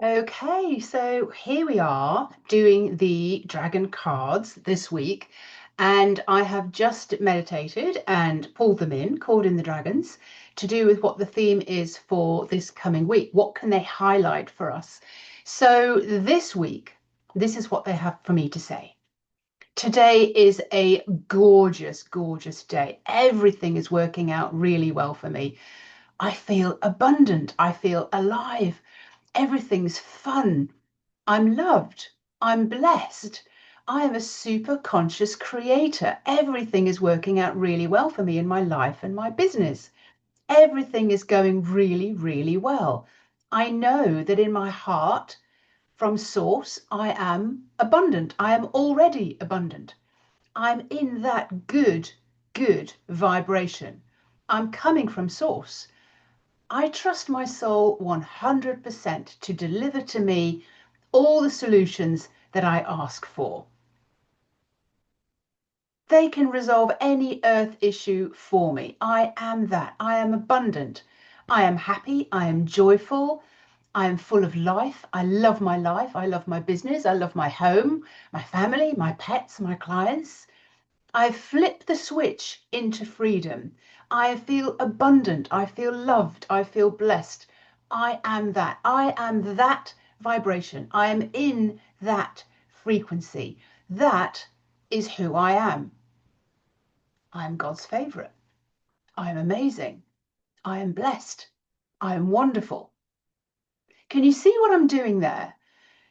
Okay, so here we are doing the dragon cards this week, and I have just meditated and pulled them in, called in the dragons, to do with what the theme is for this coming week. What can they highlight for us? So this week, this is what they have for me to say. Today is a gorgeous, gorgeous day. Everything is working out really well for me. I feel abundant. I feel alive. Everything's fun. I'm loved. I'm blessed. I am a super conscious creator. Everything is working out really well for me in my life and my business. Everything is going really, really well. I know that in my heart, from source, I am abundant. I am already abundant. I'm in that good, good vibration. I'm coming from source. I trust my soul 100% to deliver to me all the solutions that I ask for. They can resolve any earth issue for me. I am that. I am abundant. I am happy. I am joyful. I am full of life. I love my life. I love my business. I love my home, my family, my pets, my clients. I've flipped the switch into freedom. I feel abundant. I feel loved. I feel blessed. I am that. I am that vibration. I am in that frequency. That is who I am. I am God's favorite. I am amazing. I am blessed. I am wonderful. Can you see what I'm doing there?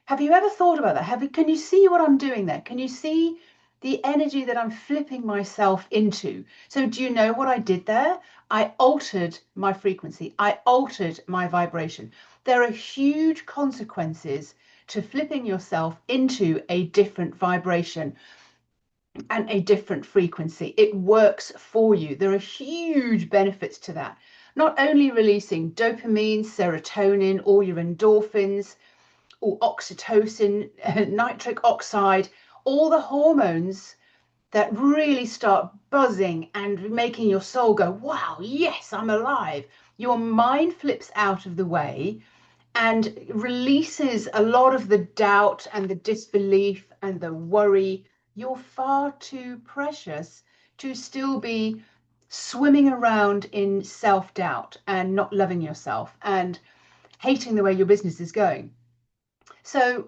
Have you ever thought about that? Can you see what I'm doing there? Can you see the energy that I'm flipping myself into? So do you know what I did there? I altered my frequency. I altered my vibration. There are huge consequences to flipping yourself into a different vibration and a different frequency. It works for you. There are huge benefits to that. Not only releasing dopamine, serotonin, all your endorphins, or oxytocin, nitric oxide, all the hormones that really start buzzing and making your soul go, wow, yes, I'm alive. Your mind flips out of the way and releases a lot of the doubt and the disbelief and the worry. You're far too precious to still be swimming around in self-doubt and not loving yourself and hating the way your business is going. So,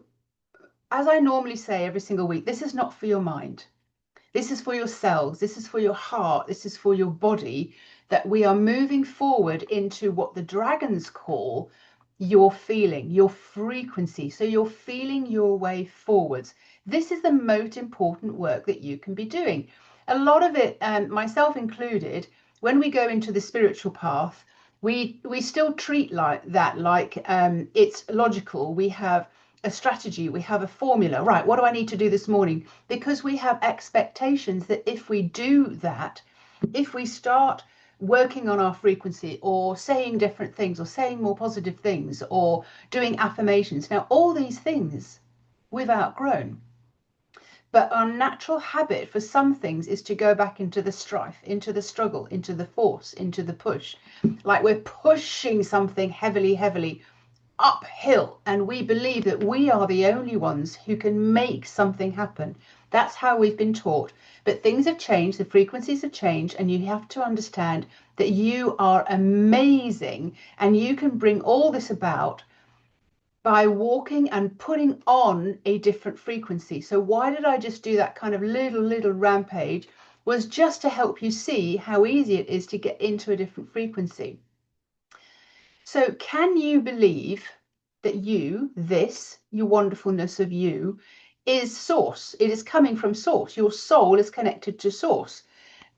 as I normally say every single week, this is not for your mind. This is for your cells. This is for your heart. This is for your body, that we are moving forward into what the dragons call your feeling, your frequency. So you're feeling your way forwards. This is the most important work that you can be doing. A lot of it, myself included, when we go into the spiritual path, we still treat like that, like it's logical. We have a strategy, we have a formula. Right, what do I need to do this morning? Because we have expectations that if we do that, if we start working on our frequency or saying different things or saying more positive things or doing affirmations, now all these things we've outgrown. But our natural habit for some things is to go back into the strife, into the struggle, into the force, into the push. Like we're pushing something heavily, heavily uphill, and we believe that we are the only ones who can make something happen. That's how we've been taught. But things have changed, the frequencies have changed, and you have to understand that you are amazing and you can bring all this about by walking and putting on a different frequency. So why did I just do that kind of little rampage? Was just to help you see how easy it is to get into a different frequency. So can you believe that you, this, your wonderfulness of you, is source? It is coming from source. Your soul is connected to source.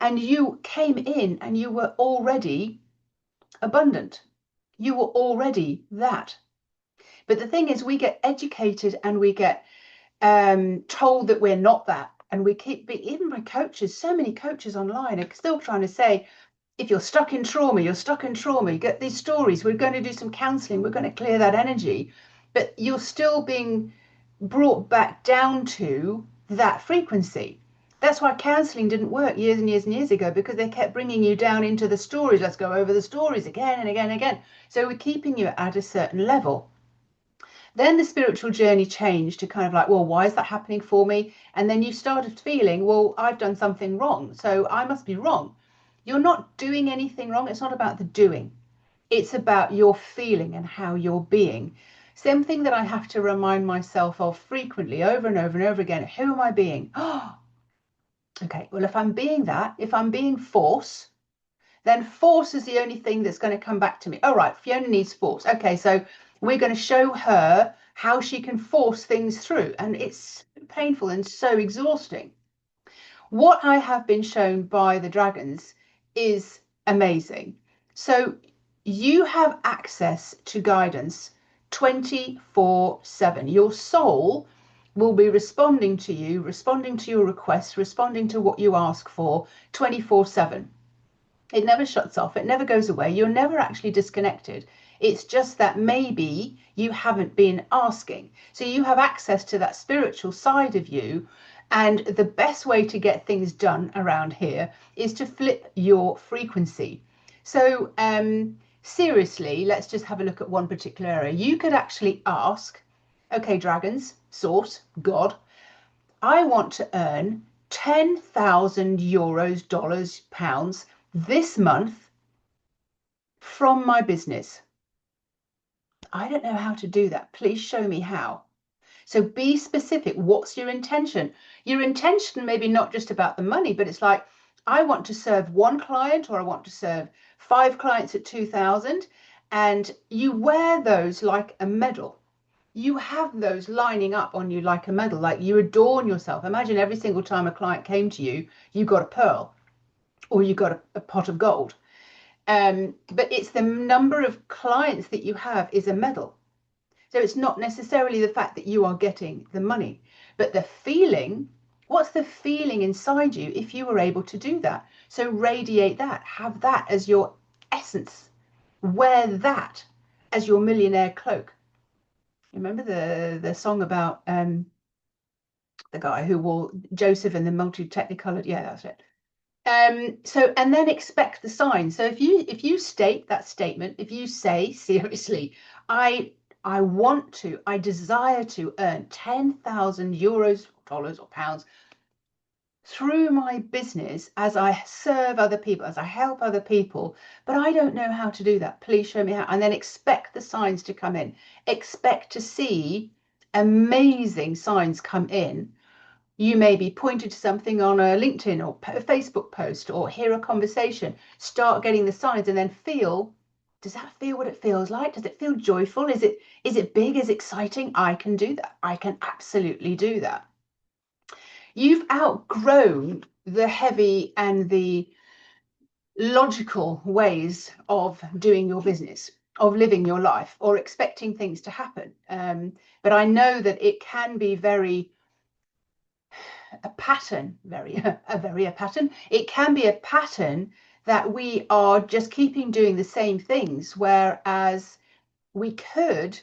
And you came in and you were already abundant. You were already that. But the thing is, we get educated and we get told that we're not that. And we keep, even by coaches, so many coaches online are still trying to say, if you're stuck in trauma, you're stuck in trauma. You get these stories. We're going to do some counseling. We're going to clear that energy. But you're still being brought back down to that frequency. That's why counseling didn't work years and years and years ago, because they kept bringing you down into the stories. Let's go over the stories again and again and again. So we're keeping you at a certain level. Then the spiritual journey changed to kind of like, well, why is that happening for me? And then you started feeling, well, I've done something wrong, so I must be wrong. You're not doing anything wrong. It's not about the doing. It's about your feeling and how you're being. Something that I have to remind myself of frequently, over and over and over again. Who am I being? Oh, okay, well, if I'm being that, if I'm being force, then force is the only thing that's going to come back to me. All right, Fiona needs force. Okay, so we're going to show her how she can force things through. And it's painful and so exhausting. What I have been shown by the dragons is amazing. So you have access to guidance 24/7. Your soul will be responding to you, responding to your requests, responding to what you ask for 24/7. It never shuts off. It never goes away. You're never actually disconnected. It's just that maybe you haven't been asking. So you have access to that spiritual side of you. And the best way to get things done around here is to flip your frequency. So seriously, let's just have a look at one particular area. You could actually ask, okay, dragons, source, God, I want to earn 10,000 euros, dollars, pounds this month from my business. I don't know how to do that. Please show me how. So be specific. What's your intention? Your intention may be not just about the money, but it's like, I want to serve one client, or I want to serve 5 clients at 2,000. And you wear those like a medal. You have those lining up on you like a medal, like you adorn yourself. Imagine every single time a client came to you, you got a pearl or you got a pot of gold. But it's the number of clients that you have is a medal. So it's not necessarily the fact that you are getting the money, but the feeling. What's the feeling inside you if you were able to do that? So radiate that, have that as your essence, wear that as your millionaire cloak. Remember the song about the guy who wore Joseph and the multi-technicolored? Yeah, that's it. So, and then expect the sign. So if you state that statement, if you say seriously, I desire to earn 10,000 euros, dollars or pounds through my business as I serve other people, as I help other people, but I don't know how to do that. Please show me how. And then expect the signs to come in. Expect to see amazing signs come in. You may be pointed to something on a LinkedIn or a Facebook post, or hear a conversation. Start getting the signs and then feel, does that feel what it feels like? Does it feel joyful? Is it big? Is it exciting? I can do that. I can absolutely do that. You've outgrown the heavy and the logical ways of doing your business, of living your life, or expecting things to happen. But I know that it can be a pattern. It can be a pattern that we are just keeping doing the same things, whereas we could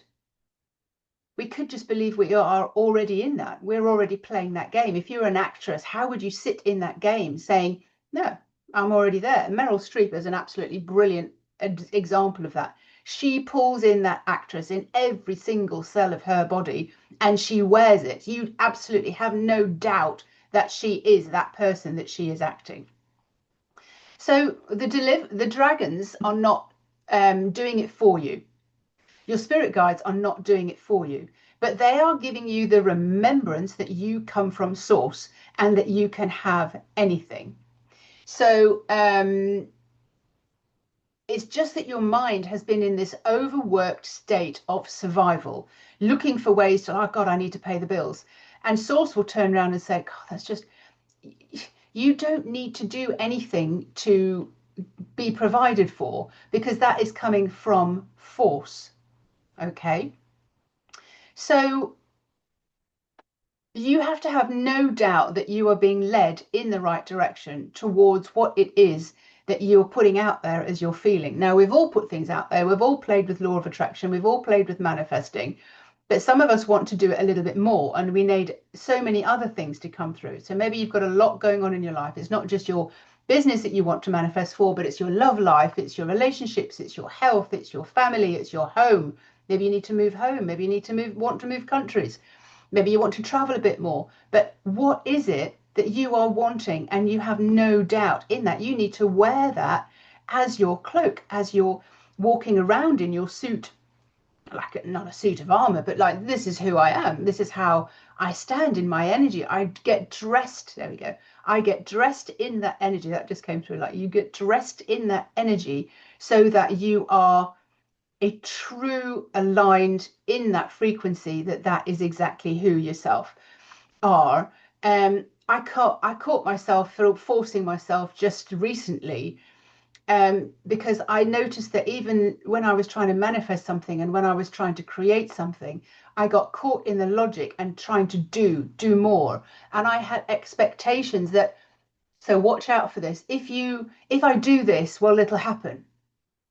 just believe we are already in that. We're already playing that game. If you're an actress, how would you sit in that game saying, no, I'm already there? Meryl Streep is an absolutely brilliant example of that. She pulls in that actress in every single cell of her body and she wears it. You absolutely have no doubt that she is that person that she is acting. So the dragons are not doing it for you. Your spirit guides are not doing it for you, but they are giving you the remembrance that you come from source and that you can have anything. So it's just that your mind has been in this overworked state of survival, looking for ways to, oh God, I need to pay the bills. And source will turn around and say, God, that's just, you don't need to do anything to be provided for, because that is coming from force. Okay. So you have to have no doubt that you are being led in the right direction towards what it is that you're putting out there as your feeling. Now, we've all put things out there. We've all played with law of attraction. We've all played with manifesting. But some of us want to do it a little bit more, and we need so many other things to come through. So maybe you've got a lot going on in your life. It's not just your business that you want to manifest for, but it's your love life, it's your relationships, it's your health, it's your family, it's your home, Maybe you need to move home. Maybe you need to want to move countries. Maybe you want to travel a bit more. But what is it that you are wanting? And you have no doubt in that. You need to wear that as your cloak, as you're walking around in your suit, like not a suit of armor, but like, this is who I am. This is how I stand in my energy. I get dressed. There we go. I get dressed in that energy. That just came through. Like, you get dressed in that energy so that you are a true aligned in that frequency, that is exactly who yourself are. I caught myself forcing myself just recently, because I noticed that even when I was trying to manifest something and when I was trying to create something, I got caught in the logic and trying to do more. And I had expectations that, so watch out for this. If I do this, well, it'll happen.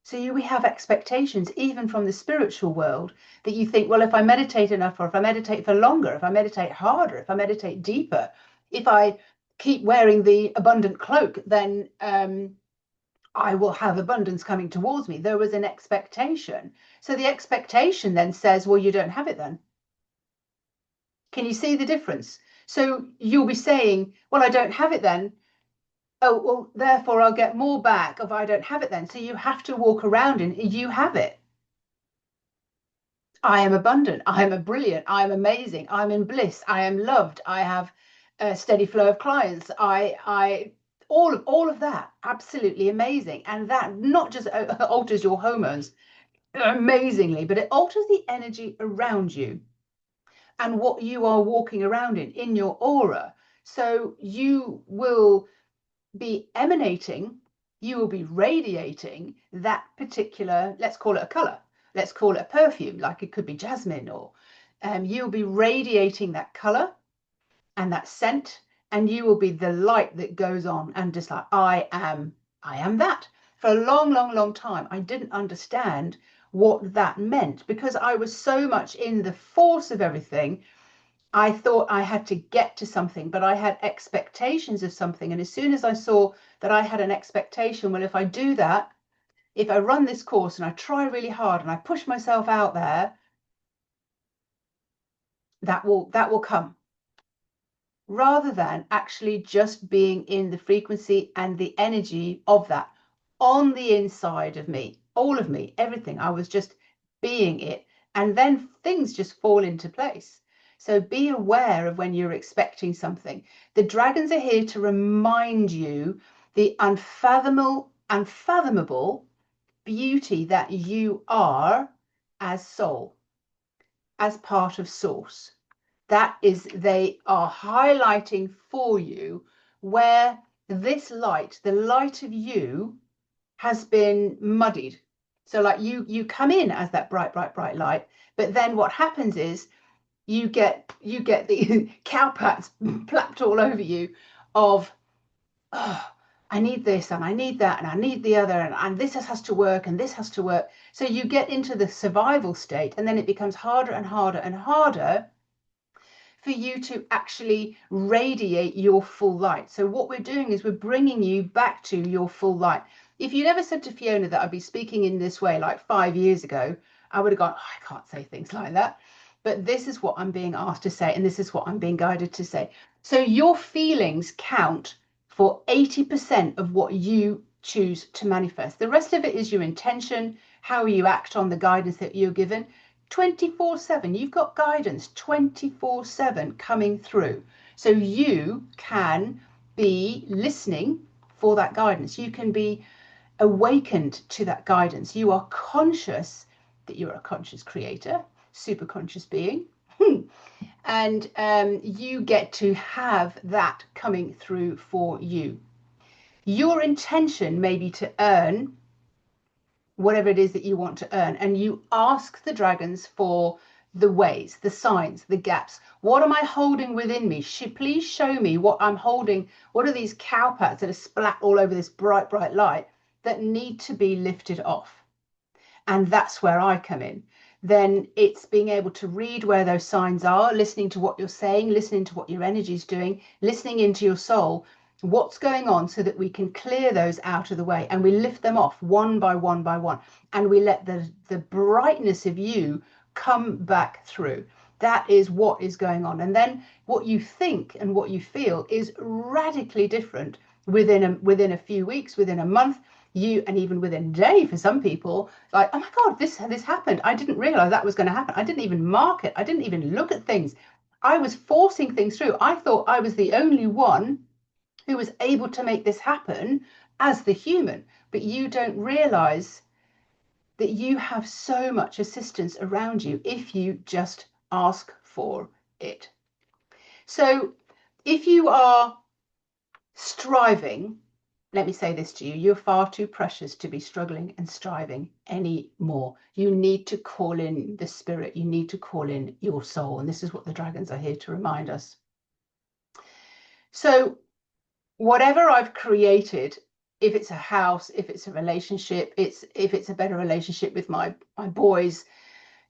So we have expectations, even from the spiritual world, that you think, well, if I meditate enough, or if I meditate for longer, if I meditate harder, if I meditate deeper, if I keep wearing the abundant cloak, then I will have abundance coming towards me. There was an expectation. So the expectation then says, well, you don't have it then. Can you see the difference? So you'll be saying, well, I don't have it then. Oh, well, therefore I'll get more back if I don't have it then. So you have to walk around and you have it. I am abundant. I am brilliant. I am amazing. I'm in bliss. I am loved. I have a steady flow of clients. All of that, absolutely amazing. And that not just alters your hormones amazingly, but it alters the energy around you and what you are walking around in your aura. So you will be emanating, you will be radiating that particular, let's call it a color, let's call it a perfume, like it could be jasmine, or you'll be radiating that color and that scent, and you will be the light that goes on, and just like, I am that. For a long time, I didn't understand what that meant, because I was so much in the force of everything. I thought I had to get to something, but I had expectations of something. And as soon as I saw that I had an expectation, well, if I do that, if I run this course and I try really hard and I push myself out there, that will come. Rather than actually just being in the frequency and the energy of that on the inside of me, all of me, everything. I was just being it. And then things just fall into place. So be aware of when you're expecting something. The dragons are here to remind you the unfathomable beauty that you are as soul, as part of source. That is, they are highlighting for you where this light, the light of you, has been muddied. So like you come in as that bright light, but then what happens is you get the cowpats plapped all over you of, oh, I need this and I need that and I need the other, and this has to work and this has to work. So you get into the survival state, and then it becomes harder and harder and harder for you to actually radiate your full light. So what we're doing is we're bringing you back to your full light. If you never said to Fiona that I'd be speaking in this way like 5 years ago, I would have gone, oh, I can't say things like that. But this is what I'm being asked to say, and this is what I'm being guided to say. So your feelings count for 80% of what you choose to manifest. The rest of it is your intention, how you act on the guidance that you're given. 24/7, you've got guidance 24/7 coming through. So you can be listening for that guidance. You can be awakened to that guidance. You are conscious that you're a conscious creator, super conscious being. And you get to have that coming through for you. Your intention may be to earn whatever it is that you want to earn, and you ask the dragons for the ways, the signs, the gaps. What am I holding within me? Please show me what I'm holding. What are these cowpats that are splat all over this bright light that need to be lifted off? And that's where I come in. Then it's being able to read where those signs are, listening to what you're saying, listening to what your energy is doing, listening into your soul, what's going on so that we can clear those out of the way, and we lift them off one by one by one, and we let the brightness of you come back through. That is what is going on. And then what you think and what you feel is radically different within a few weeks, within a month, and even within a day for some people. Like, oh my God, this happened. I didn't realize that was going to happen. I didn't even mark it. I didn't even look at things. I was forcing things through. I thought I was the only one who was able to make this happen as the human, but you don't realize that you have so much assistance around you if you just ask for it. So if you are striving, let me say this to you, you're far too precious to be struggling and striving anymore. You need to call in the spirit. You need to call in your soul. And this is what the dragons are here to remind us. So whatever I've created, if it's a house, if it's a relationship, if it's a better relationship with my boys,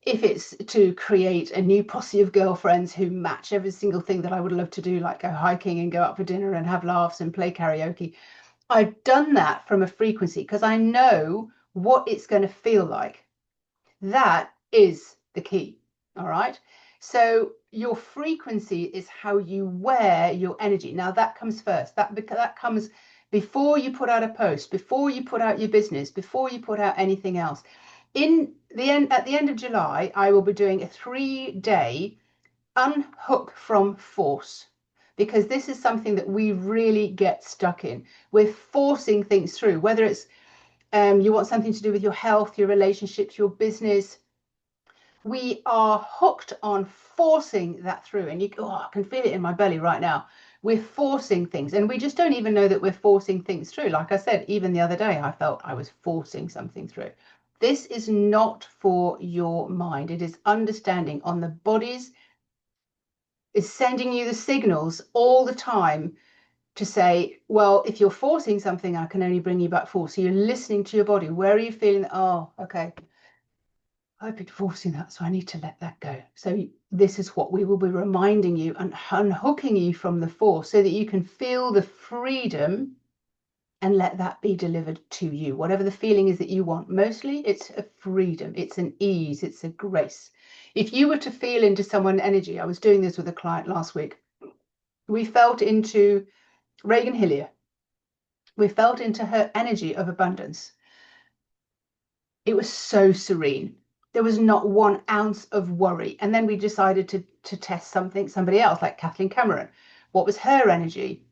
if it's to create a new posse of girlfriends who match every single thing that I would love to do, like go hiking and go out for dinner and have laughs and play karaoke, I've done that from a frequency because I know what it's going to feel like. That is the key. All right. So your frequency is how you wear your energy. Now that comes first. That comes before you put out a post, before you put out your business, before you put out anything else. At the end of July, I will be doing a 3-day unhook from force, because this is something that we really get stuck in. We're forcing things through, whether it's you want something to do with your health, your relationships, your business. We are hooked on forcing that through, and I can feel it in my belly right now. We're forcing things, and we just don't even know that we're forcing things through. Like I said, even the other day, I felt I was forcing something through. This is not for your mind. It is understanding on the body's, is sending you the signals all the time to say, well, if you're forcing something, I can only bring you back force. So you're listening to your body. Where are you feeling? Oh, okay. I've been forcing that, so I need to let that go. So this is what we will be reminding you and unhooking you from the force so that you can feel the freedom and let that be delivered to you. Whatever the feeling is that you want, mostly it's a freedom, it's an ease, it's a grace. If you were to feel into someone's energy, I was doing this with a client last week. We felt into Reagan Hillier. We felt into her energy of abundance. It was so serene. There was not 1 ounce of worry. And then we decided to test somebody else, like Kathleen Cameron. What was her energy?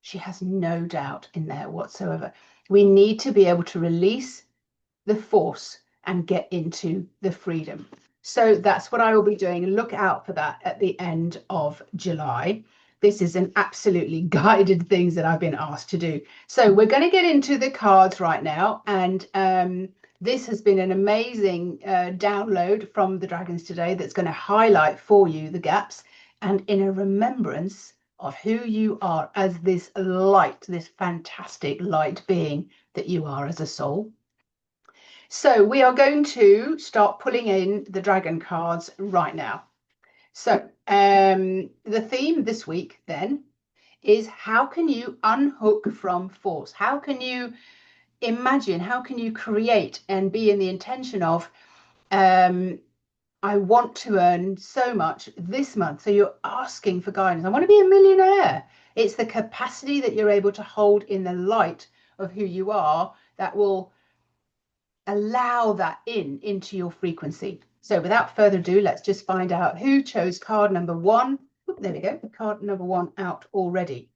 She has no doubt in there whatsoever. We need to be able to release the force and get into the freedom. So that's what I will be doing. Look out for that at the end of July. This is an absolutely guided things that I've been asked to do. So we're going to get into the cards right now. And this has been an amazing download from the dragons today that's going to highlight for you the gaps and in a remembrance of who you are as this light, this fantastic light being that you are as a soul. So we are going to start pulling in the dragon cards right now. So the theme this week then is, how can you unhook from force? How can you imagine, how can you create and be in the intention of, I want to earn so much this month. So you're asking for guidance. I want to be a millionaire. It's the capacity that you're able to hold in the light of who you are that will allow that into your frequency. So without further ado, let's just find out who chose card number 1. There we go, card number 1 out already.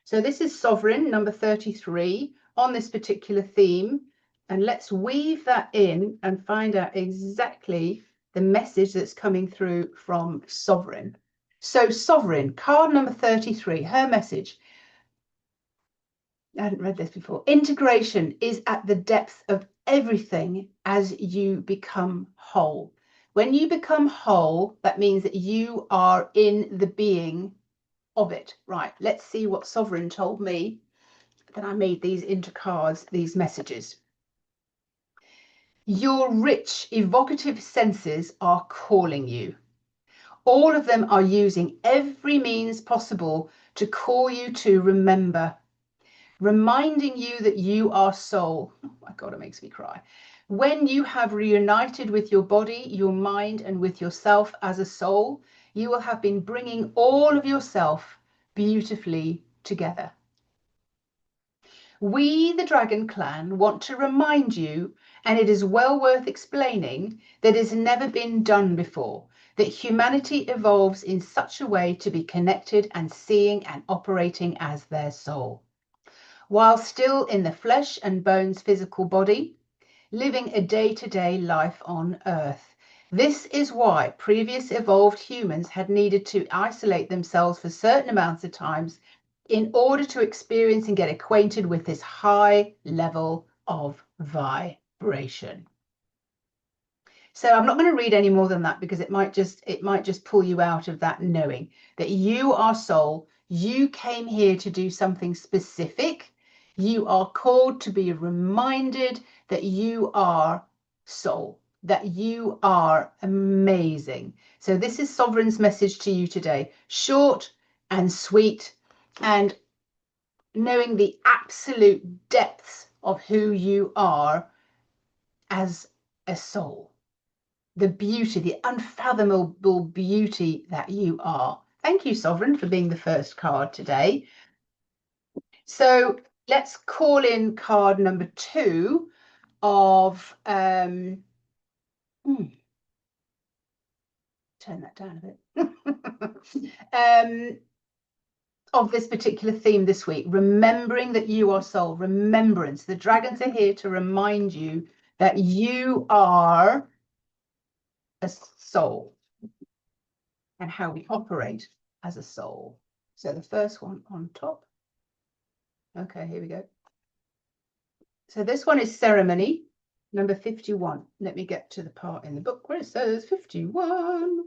So this is Sovereign, number 33, on this particular theme. And let's weave that in and find out exactly the message that's coming through from Sovereign. So Sovereign, card number 33, her message. I hadn't read this before. Integration is at the depth of everything as you become whole. When you become whole, that means that you are in the being of it. Right, let's see what Sovereign told me. Then I made these into cards, these messages. Your rich, evocative senses are calling you. All of them are using every means possible to call you to remember, reminding you that you are soul. Oh my God, it makes me cry. When you have reunited with your body, your mind, and with yourself as a soul, you will have been bringing all of yourself beautifully together. We, the Dragon Clan, want to remind you, and it is well worth explaining, that it has never been done before, that humanity evolves in such a way to be connected and seeing and operating as their soul, while still in the flesh and bones physical body, living a day-to-day life on Earth. This is why previous evolved humans had needed to isolate themselves for certain amounts of times in order to experience and get acquainted with this high level of vibration. So I'm not going to read any more than that, because it might just pull you out of that knowing that you are soul. You came here to do something specific. You are called to be reminded that you are soul, that you are amazing. So this is Sovereign's message to you today. Short and sweet, and knowing the absolute depths of who you are as a soul. The beauty, the unfathomable beauty that you are. Thank you, Sovereign, for being the first card today. So let's call in card number 2 of turn that down a bit. Of this particular theme this week, remembering that you are soul. Remembrance. The dragons are here to remind you that you are a soul and how we operate as a soul. So the first one on top. Okay, here we go. So this one is ceremony, number 51. Let me get to the part in the book where it says 51.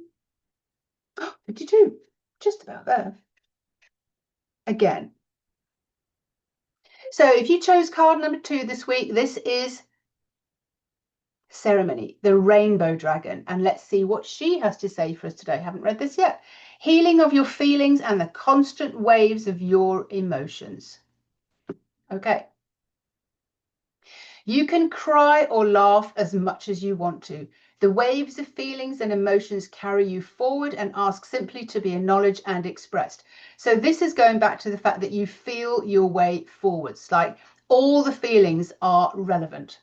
52, just about there. Again. So if you chose card number 2 this week, this is ceremony, the rainbow dragon. And let's see what she has to say for us today. I haven't read this yet. Healing of your feelings and the constant waves of your emotions. Okay. You can cry or laugh as much as you want to. The waves of feelings and emotions carry you forward and ask simply to be acknowledged and expressed. So this is going back to the fact that you feel your way forwards, like all the feelings are relevant.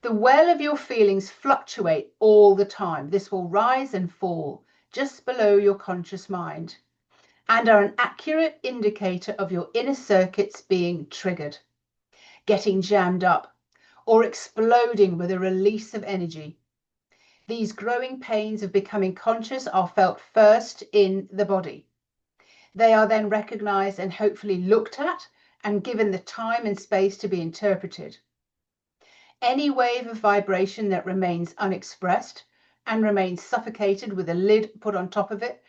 The well of your feelings fluctuate all the time. This will rise and fall just below your conscious mind and are an accurate indicator of your inner circuits being triggered, getting jammed up, or exploding with a release of energy. These growing pains of becoming conscious are felt first in the body. They are then recognized and hopefully looked at and given the time and space to be interpreted. Any wave of vibration that remains unexpressed and remains suffocated with a lid put on top of it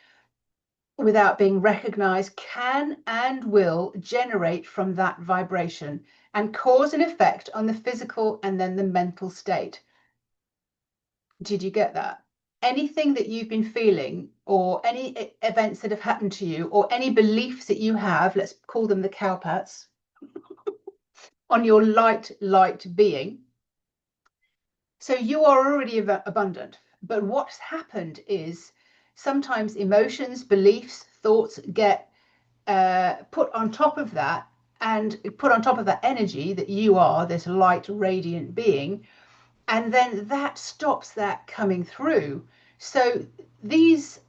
without being recognized can and will generate from that vibration and cause an effect on the physical and then the mental state. Did you get that? Anything that you've been feeling, or any events that have happened to you, or any beliefs that you have, let's call them the Cowpats, on your light being. So you are already abundant, but what's happened is sometimes emotions, beliefs, thoughts get put on top of that, and put on top of that energy that you are, this light, radiant being, and then that stops that coming through. So these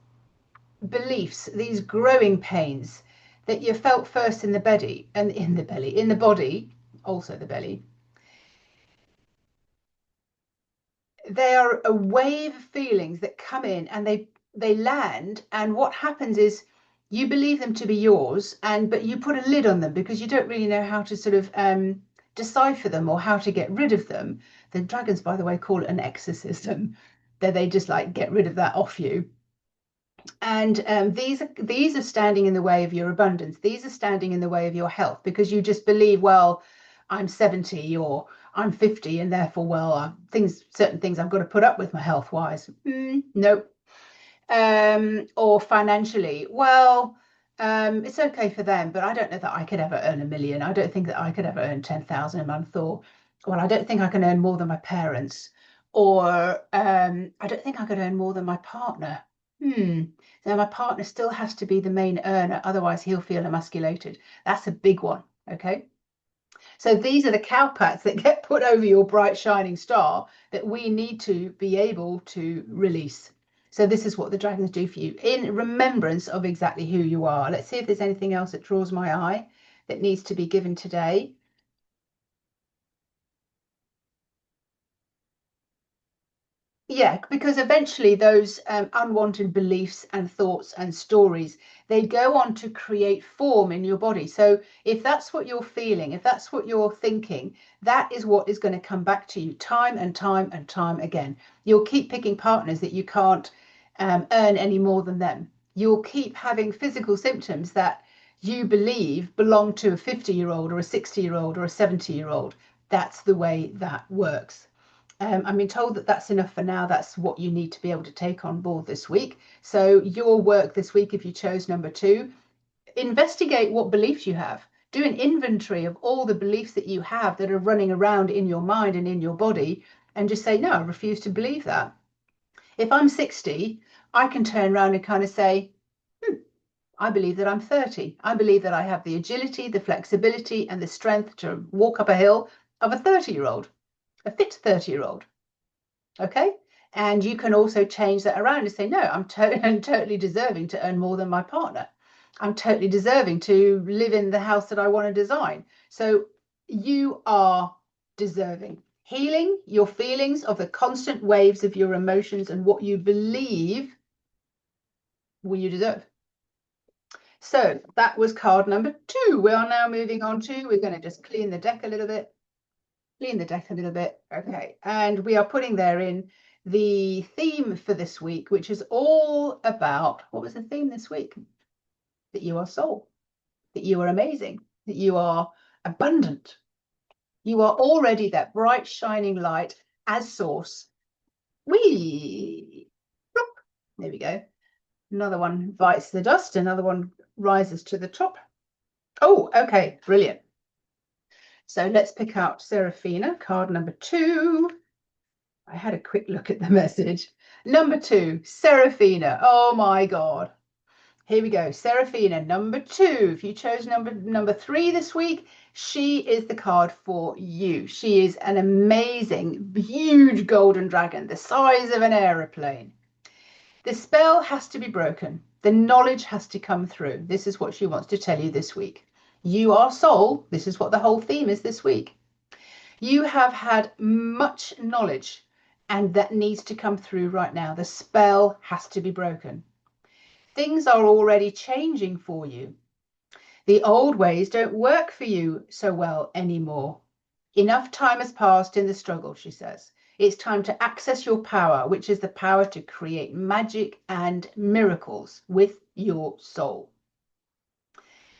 beliefs, these growing pains that you felt first in the belly, and in the body, also the belly, they are a wave of feelings that come in and they land, and what happens is you believe them to be yours, but you put a lid on them because you don't really know how to sort of decipher them or how to get rid of them. The dragons, by the way, call it an exorcism, that they just like get rid of that off you. And these are standing in the way of your abundance. These are standing in the way of your health, because you just believe, well, I'm 70 or I'm 50, and therefore, well, certain things I've got to put up with my health wise. Nope. or financially. Well, it's okay for them, but I don't know that I could ever earn 1 million. I don't think that I could ever earn 10,000 a month, or well, I don't think I can earn more than my parents, or I don't think I could earn more than my partner. So my partner still has to be the main earner, otherwise he'll feel emasculated. That's a big one. Okay. So these are the cowpats that get put over your bright shining star that we need to be able to release. So this is what the dragons do for you in remembrance of exactly who you are. Let's see if there's anything else that draws my eye that needs to be given today. Yeah, because eventually those unwanted beliefs and thoughts and stories, they go on to create form in your body. So if that's what you're feeling, if that's what you're thinking, that is what is going to come back to you time and time and time again. You'll keep picking partners that you can't earn any more than them. You'll keep having physical symptoms that you believe belong to a 50-year-old or a 60-year-old or a 70-year-old. That's the way that works. I'm being told that that's enough for now. That's what you need to be able to take on board this week. So your work this week, if you chose number 2, investigate what beliefs you have. Do an inventory of all the beliefs that you have that are running around in your mind and in your body, and just say, no, I refuse to believe that. If I'm 60, I can turn around and kind of say, I believe that I'm 30. I believe that I have the agility, the flexibility, and the strength to walk up a hill of a 30-year-old, a fit 30-year-old. Okay. And you can also change that around and say, no, I'm totally deserving to earn more than my partner. I'm totally deserving to live in the house that I want to design. So you are deserving. Healing your feelings of the constant waves of your emotions and what you believe will you deserve. So that was card number 2. We are now moving on to, we're going to just clean the deck a little bit. Okay. And we are putting there in the theme for this week, which is all about, what was the theme this week? That you are soul, that you are amazing, that you are abundant. You are already that bright, shining light as source. There we go. Another one bites the dust. Another one rises to the top. Oh, okay. Brilliant. So let's pick out Sarafina, card number 2. I had a quick look at the message. Number 2, Sarafina. Oh my God. Here we go. Sarafina, number 2. If you chose number 3 this week, she is the card for you. She is an amazing, huge golden dragon, the size of an aeroplane. The spell has to be broken. The knowledge has to come through. This is what she wants to tell you this week. You are soul. This is what the whole theme is this week. You have had much knowledge, and that needs to come through right now. The spell has to be broken. Things are already changing for you. The old ways don't work for you so well anymore. Enough time has passed in the struggle, she says. It's time to access your power, which is the power to create magic and miracles with your soul.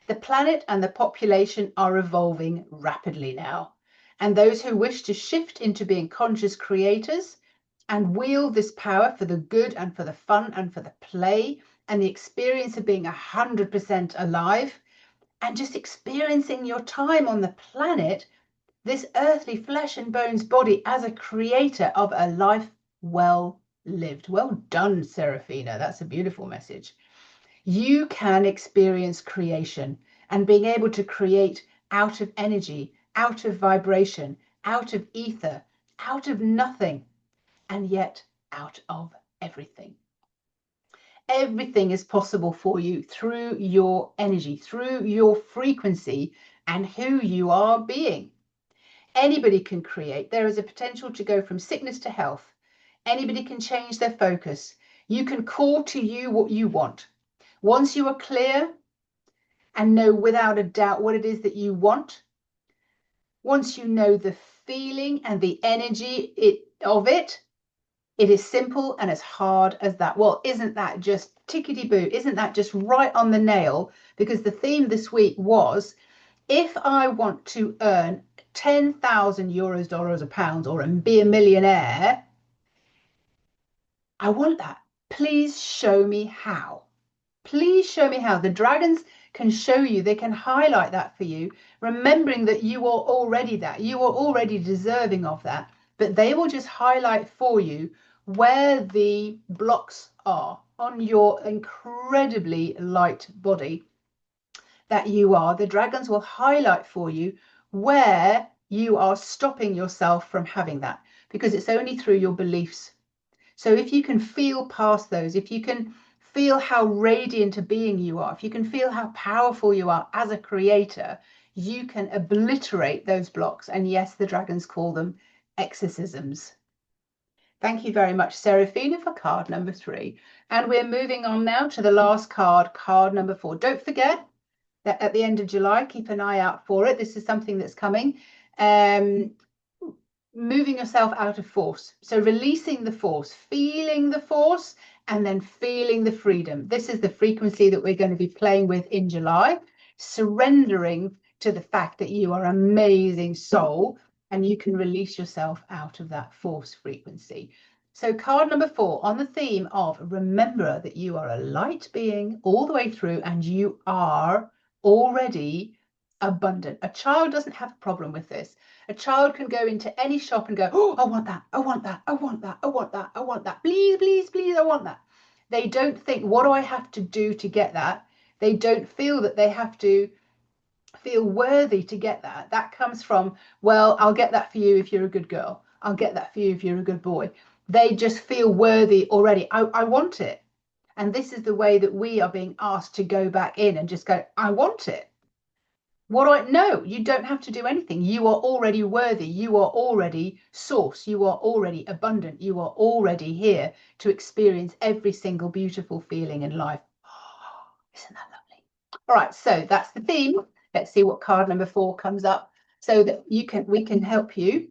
The planet and the population are evolving rapidly now. And those who wish to shift into being conscious creators and wield this power for the good and for the fun and for the play and the experience of being 100% alive and just experiencing your time on the planet, this earthly flesh and bones body as a creator of a life well lived. Well done, Sarafina. That's a beautiful message. You can experience creation and being able to create out of energy, out of vibration, out of ether, out of nothing, and yet out of everything. Everything is possible for you through your energy, through your frequency and who you are being. Anybody can create. There is a potential to go from sickness to health. Anybody can change their focus. You can call to you what you want. Once you are clear and know without a doubt what it is that you want, once you know the feeling and the energy of it, it is simple and as hard as that. Well, isn't that just tickety-boo? Isn't that just right on the nail? Because the theme this week was, if I want to earn 10,000 euros, dollars, or pounds, or be a millionaire, I want that. Please show me how. Please show me how. The dragons can show you, they can highlight that for you, remembering that you are already that. You are already deserving of that. But they will just highlight for you where the blocks are on your incredibly light body that you are. The dragons will highlight for you where you are stopping yourself from having that, because it's only through your beliefs. So if you can feel past those, if you can feel how radiant a being you are, if you can feel how powerful you are as a creator, you can obliterate those blocks. And yes, the dragons call them exorcisms. Thank you very much, Sarafina, for card number 3. And we're moving on now to the last card, card number 4. Don't forget that at the end of July, keep an eye out for it. This is something that's coming. Moving yourself out of force. So releasing the force, feeling the force, and then feeling the freedom. This is the frequency that we're going to be playing with in July. Surrendering to the fact that you are an amazing soul and you can release yourself out of that force frequency. So card number 4, on the theme of remember that you are a light being all the way through and you are already abundant. A child doesn't have a problem with this. A child can go into any shop and go, oh, I want that, I want that, I want that, I want that, I want that, please, please, please, I want that. They don't think, what do I have to do to get that? They don't feel that they have to feel worthy to get that. That comes from, well, I'll get that for you if you're a good girl. I'll get that for you if you're a good boy. They just feel worthy already. I want it. And this is the way that we are being asked to go back in and just go, I want it. No, you don't have to do anything. You are already worthy. You are already source. You are already abundant. You are already here to experience every single beautiful feeling in life. Oh, isn't that lovely? All right, so that's the theme. Let's see what card number 4 comes up so that we can help you,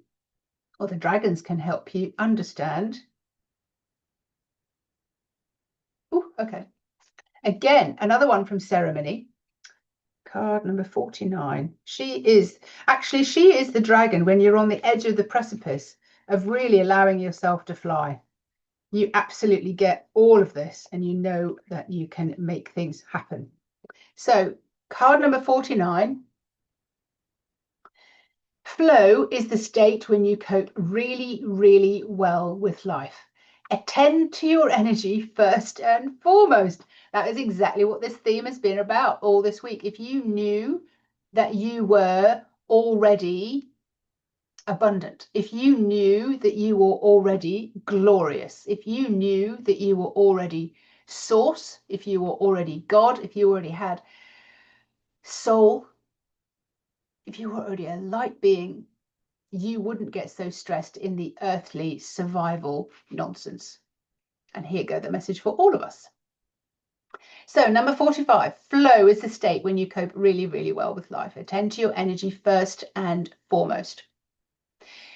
or the dragons can help you understand. Oh, okay. Again, another one from Ceremony. Card number 49. She is the dragon when you're on the edge of the precipice of really allowing yourself to fly. You absolutely get all of this and you know that you can make things happen. So card number 49. Flow is the state when you cope really, really well with life. Attend to your energy first and foremost. That is exactly what this theme has been about all this week. If you knew that you were already abundant, if you knew that you were already glorious, if you knew that you were already source, if you were already God, if you already had soul, if you were already a light being, you wouldn't get so stressed in the earthly survival nonsense. And here go the message for all of us. So number 45, flow is the state when you cope really, really well with life. Attend to your energy first and foremost.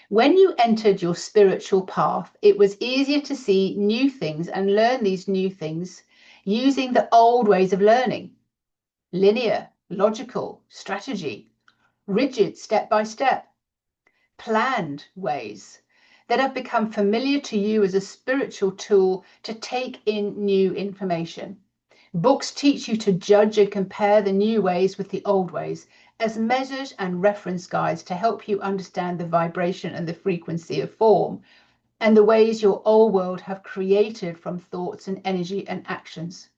When you entered your spiritual path, it was easier to see new things and learn these new things using the old ways of learning. Linear, logical, strategy, rigid step by step, planned ways that have become familiar to you as a spiritual tool to take in new information. Books teach you to judge and compare the new ways with the old ways as measures and reference guides to help you understand the vibration and the frequency of form and the ways your old world have created from thoughts and energy and actions.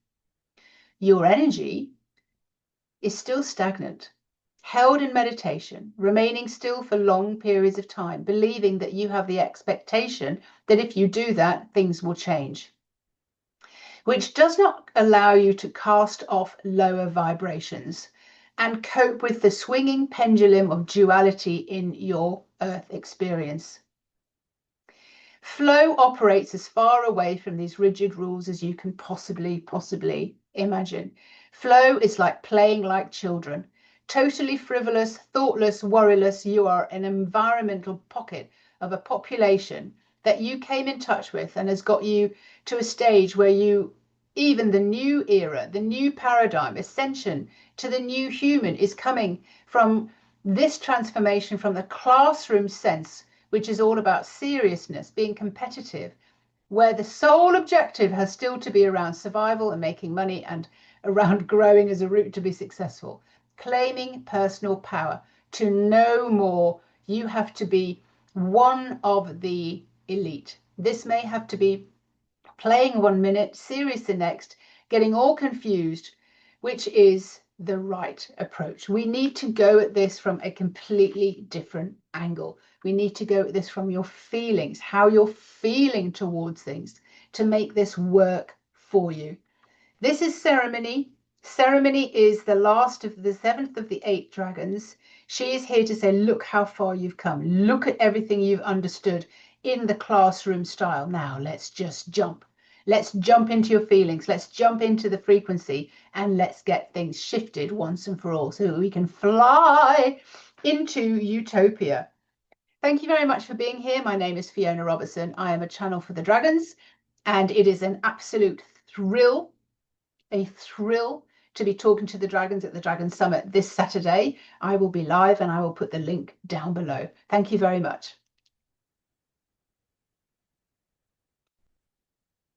Your energy is still stagnant, held in meditation, remaining still for long periods of time, believing that you have the expectation that if you do that, things will change, which does not allow you to cast off lower vibrations and cope with the swinging pendulum of duality in your earth experience. Flow operates as far away from these rigid rules as you can possibly imagine. Flow is like playing like children. Totally frivolous, thoughtless, worryless, you are an environmental pocket of a population that you came in touch with and has got you to a stage where you, even the new era, the new paradigm, ascension to the new human is coming from this transformation from the classroom sense, which is all about seriousness, being competitive, where the sole objective has still to be around survival and making money and around growing as a route to be successful. Claiming personal power. To know more, you have to be one of the elite. This may have to be playing 1 minute, serious the next, getting all confused, which is the right approach. We need to go at this from a completely different angle. We need to go at this from your feelings, how you're feeling towards things, to make this work for you. This is ceremony. Ceremony is the last of the 7th of the 8 dragons. She is here to say, look how far you've come. Look at everything you've understood in the classroom style. Now let's just jump. Let's jump into your feelings. Let's jump into the frequency and let's get things shifted once and for all so that we can fly into utopia. Thank you very much for being here. My name is Fiona Robertson. I am a channel for the dragons, and it is an absolute thrill, to be talking to the dragons at the Dragon Summit this Saturday. I will be live and I will put the link down below. Thank you very much.